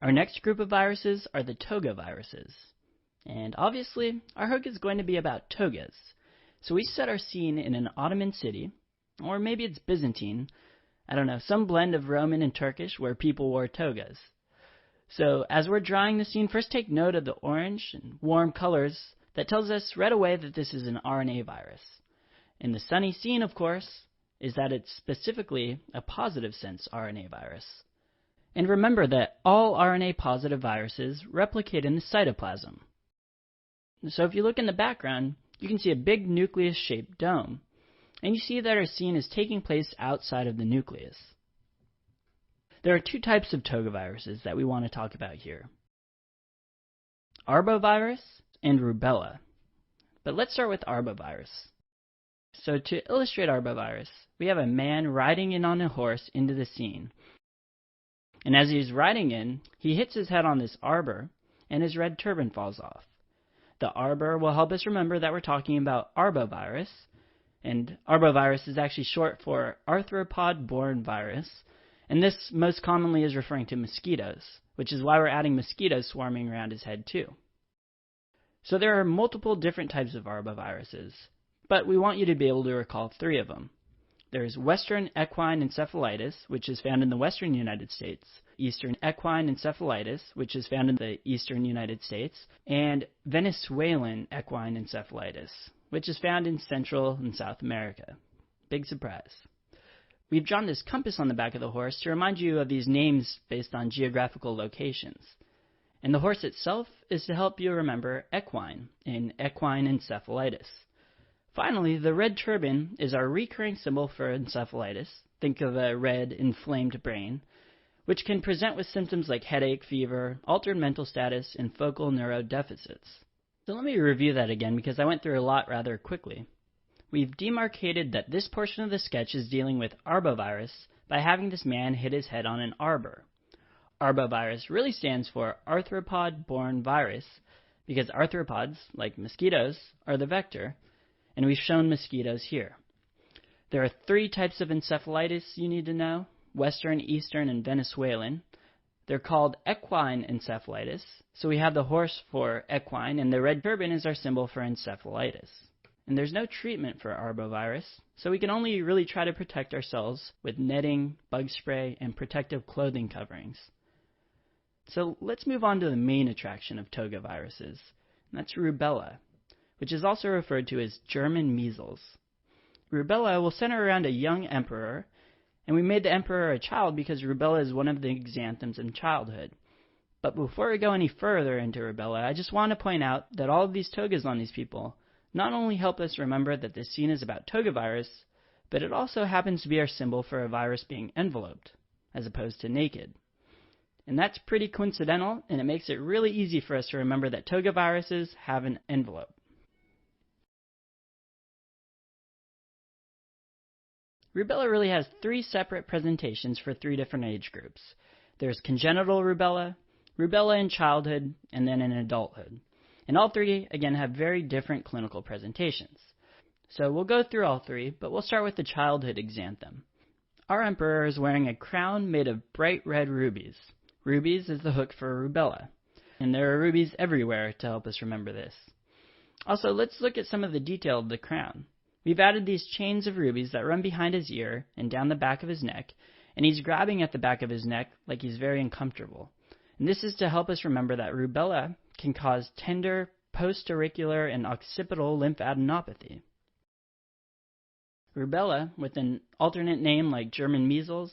Our next group of viruses are the togaviruses. And obviously, our hook is going to be about togas. So we set our scene in an Ottoman city, or maybe it's Byzantine, I don't know, some blend of Roman and Turkish where people wore togas. So as we're drawing the scene, first take note of the orange and warm colors that tells us right away that this is an RNA virus. And the sunny scene, of course, is that it's specifically a positive sense RNA virus. And remember that all RNA-positive viruses replicate in the cytoplasm. So if you look in the background, you can see a big nucleus-shaped dome. And you see that our scene is taking place outside of the nucleus. There are two types of togaviruses that we want to talk about here: arbovirus and rubella. But let's start with arbovirus. So to illustrate arbovirus, we have a man riding in on a horse into the scene. And as he's riding in, he hits his head on this arbor, and his red turban falls off. The arbor will help us remember that we're talking about arbovirus, and arbovirus is actually short for arthropod-borne virus, and this most commonly is referring to mosquitoes, which is why we're adding mosquitoes swarming around his head too. So there are multiple different types of arboviruses, but we want you to be able to recall three of them. There's Western equine encephalitis, which is found in the western United States, Eastern equine encephalitis, which is found in the eastern United States, and Venezuelan equine encephalitis, which is found in Central and South America. Big surprise. We've drawn this compass on the back of the horse to remind you of these names based on geographical locations. And the horse itself is to help you remember equine in equine encephalitis. Finally, the red turban is our recurring symbol for encephalitis. Think of a red, inflamed brain, which can present with symptoms like headache, fever, altered mental status, and focal neurodeficits. So let me review that again because I went through a lot rather quickly. We've demarcated that this portion of the sketch is dealing with arbovirus by having this man hit his head on an arbor. Arbovirus really stands for arthropod-borne virus because arthropods, like mosquitoes, are the vector, and we've shown mosquitoes here. There are three types of encephalitis you need to know: Western, Eastern, and Venezuelan. They're called equine encephalitis, so we have the horse for equine, and the red turban is our symbol for encephalitis. And there's no treatment for arbovirus, so we can only really try to protect ourselves with netting, bug spray, and protective clothing coverings. So let's move on to the main attraction of togaviruses, and that's rubella, which is also referred to as German measles. Rubella will center around a young emperor, and we made the emperor a child because rubella is one of the exanthems in childhood. But before we go any further into rubella, I just want to point out that all of these togas on these people not only help us remember that this scene is about togavirus, but it also happens to be our symbol for a virus being enveloped, as opposed to naked. And that's pretty coincidental, and it makes it really easy for us to remember that togaviruses have an envelope. Rubella really has three separate presentations for three different age groups. There's congenital rubella, rubella in childhood, and then in adulthood. And all three, again, have very different clinical presentations. So we'll go through all three, but we'll start with the childhood exanthem. Our emperor is wearing a crown made of bright red rubies. Rubies is the hook for rubella. And there are rubies everywhere to help us remember this. Also, let's look at some of the detail of the crown. We've added these chains of rubies that run behind his ear and down the back of his neck, and he's grabbing at the back of his neck like he's very uncomfortable. And this is to help us remember that rubella can cause tender post-auricular and occipital lymphadenopathy. Rubella, with an alternate name like German measles,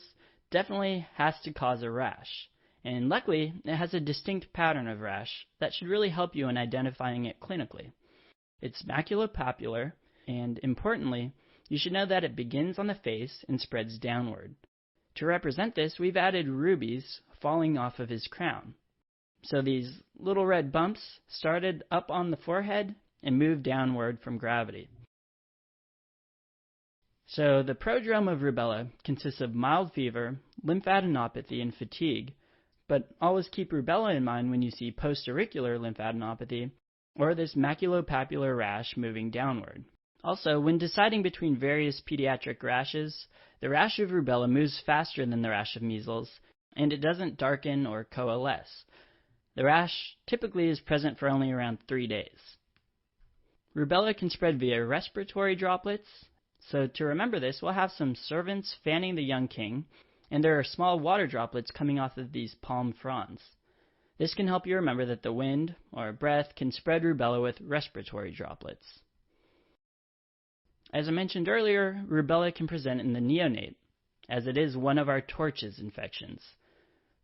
definitely has to cause a rash. And luckily, it has a distinct pattern of rash that should really help you in identifying it clinically. It's maculopapular, and importantly, you should know that it begins on the face and spreads downward. To represent this, we've added rubies falling off of his crown. So these little red bumps started up on the forehead and moved downward from gravity. So the prodrome of rubella consists of mild fever, lymphadenopathy, and fatigue, but always keep rubella in mind when you see post-auricular lymphadenopathy or this maculopapular rash moving downward. Also, when deciding between various pediatric rashes, the rash of rubella moves faster than the rash of measles, and it doesn't darken or coalesce. The rash typically is present for only around 3 days. Rubella can spread via respiratory droplets, so to remember this, we'll have some servants fanning the young king, and there are small water droplets coming off of these palm fronds. This can help you remember that the wind or breath can spread rubella with respiratory droplets. As I mentioned earlier, rubella can present in the neonate, as it is one of our torches infections.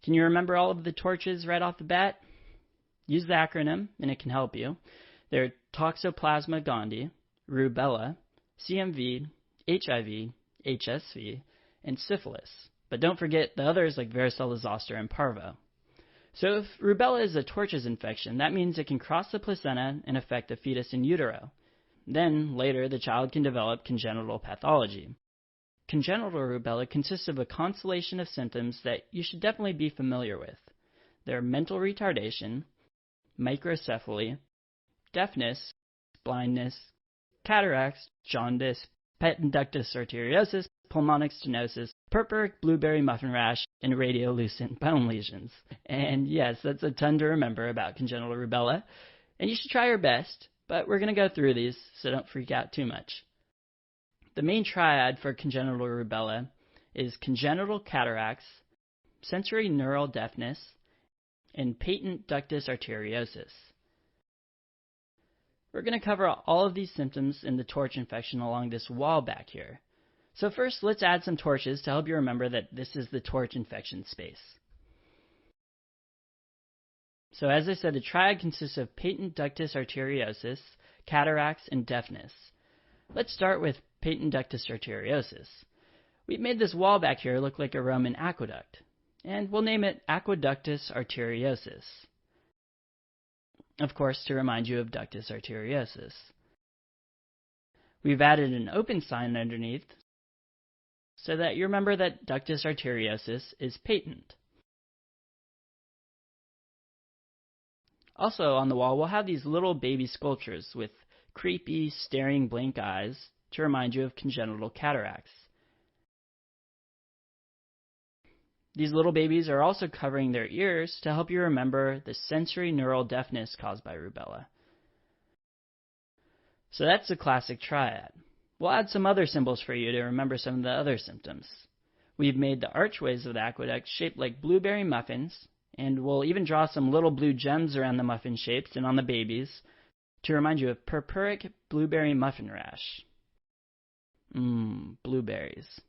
Can you remember all of the torches right off the bat? Use the acronym, and it can help you. They're Toxoplasma gondii, rubella, CMV, HIV, HSV, and syphilis. But don't forget the others like varicella zoster and parvo. So if rubella is a torches infection, that means it can cross the placenta and affect the fetus in utero. Then, later, the child can develop congenital pathology. Congenital rubella consists of a constellation of symptoms that you should definitely be familiar with. They're mental retardation, microcephaly, deafness, blindness, cataracts, jaundice, ductus arteriosus, pulmonic stenosis, purpuric blueberry muffin rash, and radiolucent bone lesions. And yes, that's a ton to remember about congenital rubella, and you should try your best, but we're going to go through these, so don't freak out too much. The main triad for congenital rubella is congenital cataracts, sensory neural deafness, and patent ductus arteriosus. We're going to cover all of these symptoms in the torch infection along this wall back here. So first, let's add some torches to help you remember that this is the torch infection space. So as I said, the triad consists of patent ductus arteriosus, cataracts, and deafness. Let's start with patent ductus arteriosus. We've made this wall back here look like a Roman aqueduct, and we'll name it aqueductus arteriosus. Of course, to remind you of ductus arteriosus. We've added an open sign underneath so that you remember that ductus arteriosus is patent. Also on the wall, we'll have these little baby sculptures with creepy, staring, blank eyes to remind you of congenital cataracts. These little babies are also covering their ears to help you remember the sensory neural deafness caused by rubella. So that's the classic triad. We'll add some other symbols for you to remember some of the other symptoms. We've made the archways of the aqueduct shaped like blueberry muffins, and we'll even draw some little blue gems around the muffin shapes and on the babies to remind you of purpuric blueberry muffin rash. Blueberries.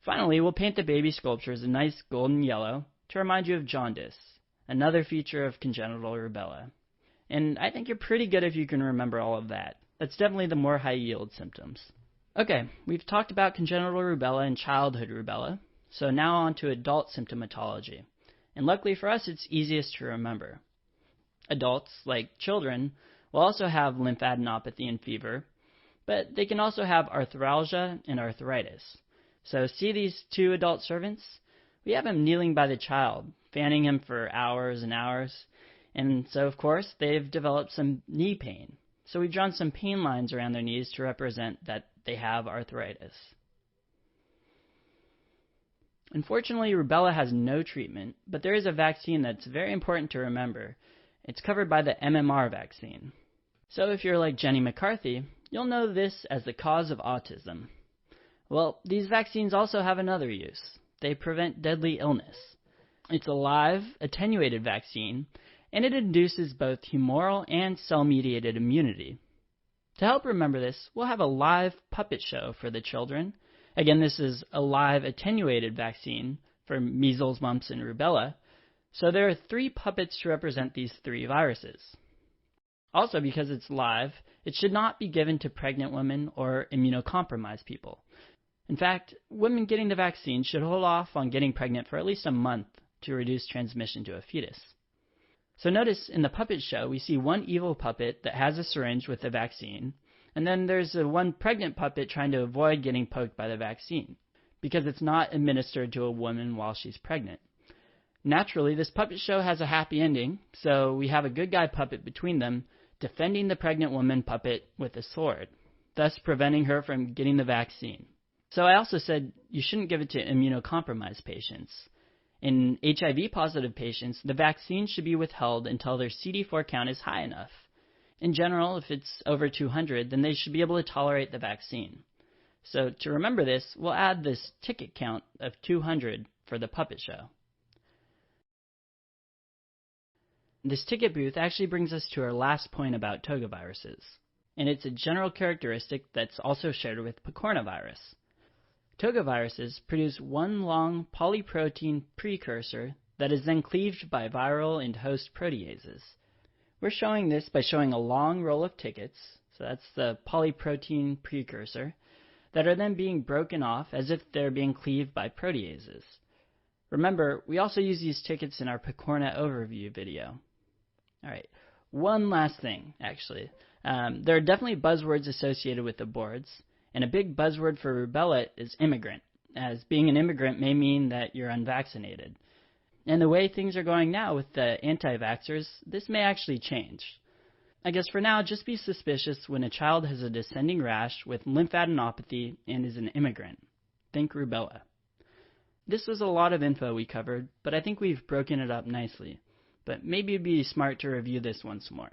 Finally, we'll paint the baby sculptures a nice golden yellow to remind you of jaundice, another feature of congenital rubella. And I think you're pretty good if you can remember all of that. That's definitely the more high-yield symptoms. Okay, we've talked about congenital rubella and childhood rubella, so now on to adult symptomatology. And luckily for us, it's easiest to remember. Adults, like children, will also have lymphadenopathy and fever, but they can also have arthralgia and arthritis. So see these two adult servants? We have him kneeling by the child, fanning him for hours and hours. And so, of course, they've developed some knee pain. So we've drawn some pain lines around their knees to represent that they have arthritis. Unfortunately, rubella has no treatment, but there is a vaccine that's very important to remember. It's covered by the MMR vaccine. So if you're like Jenny McCarthy, you'll know this as the cause of autism. Well, these vaccines also have another use. They prevent deadly illness. It's a live, attenuated vaccine, and it induces both humoral and cell-mediated immunity. To help remember this, we'll have a live puppet show for the children. Again, this is a live, attenuated vaccine for measles, mumps, and rubella. So there are 3 puppets to represent these 3 viruses. Also, because it's live, it should not be given to pregnant women or immunocompromised people. In fact, women getting the vaccine should hold off on getting pregnant for at least a month to reduce transmission to a fetus. So notice in the puppet show, we see one evil puppet that has a syringe with the vaccine, and then there's one pregnant puppet trying to avoid getting poked by the vaccine, because it's not administered to a woman while she's pregnant. Naturally, this puppet show has a happy ending, so we have a good guy puppet between them, defending the pregnant woman puppet with a sword, thus preventing her from getting the vaccine. So I also said you shouldn't give it to immunocompromised patients. In HIV-positive patients, the vaccine should be withheld until their CD4 count is high enough. In general, if it's over 200, then they should be able to tolerate the vaccine. So to remember this, we'll add this ticket count of 200 for the puppet show. This ticket booth actually brings us to our last point about togaviruses, and it's a general characteristic that's also shared with picornavirus. Togaviruses produce one long polyprotein precursor that is then cleaved by viral and host proteases. We're showing this by showing a long row of tickets, so that's the polyprotein precursor, that are then being broken off as if they're being cleaved by proteases. Remember, we also use these tickets in our picorna overview video. Alright, one last thing, actually. There are definitely buzzwords associated with the boards, and a big buzzword for rubella is immigrant, as being an immigrant may mean that you're unvaccinated. And the way things are going now with the anti-vaxxers, this may actually change. I guess for now, just be suspicious when a child has a descending rash with lymphadenopathy and is an immigrant. Think rubella. This was a lot of info we covered, but I think we've broken it up nicely. But maybe it'd be smart to review this once more.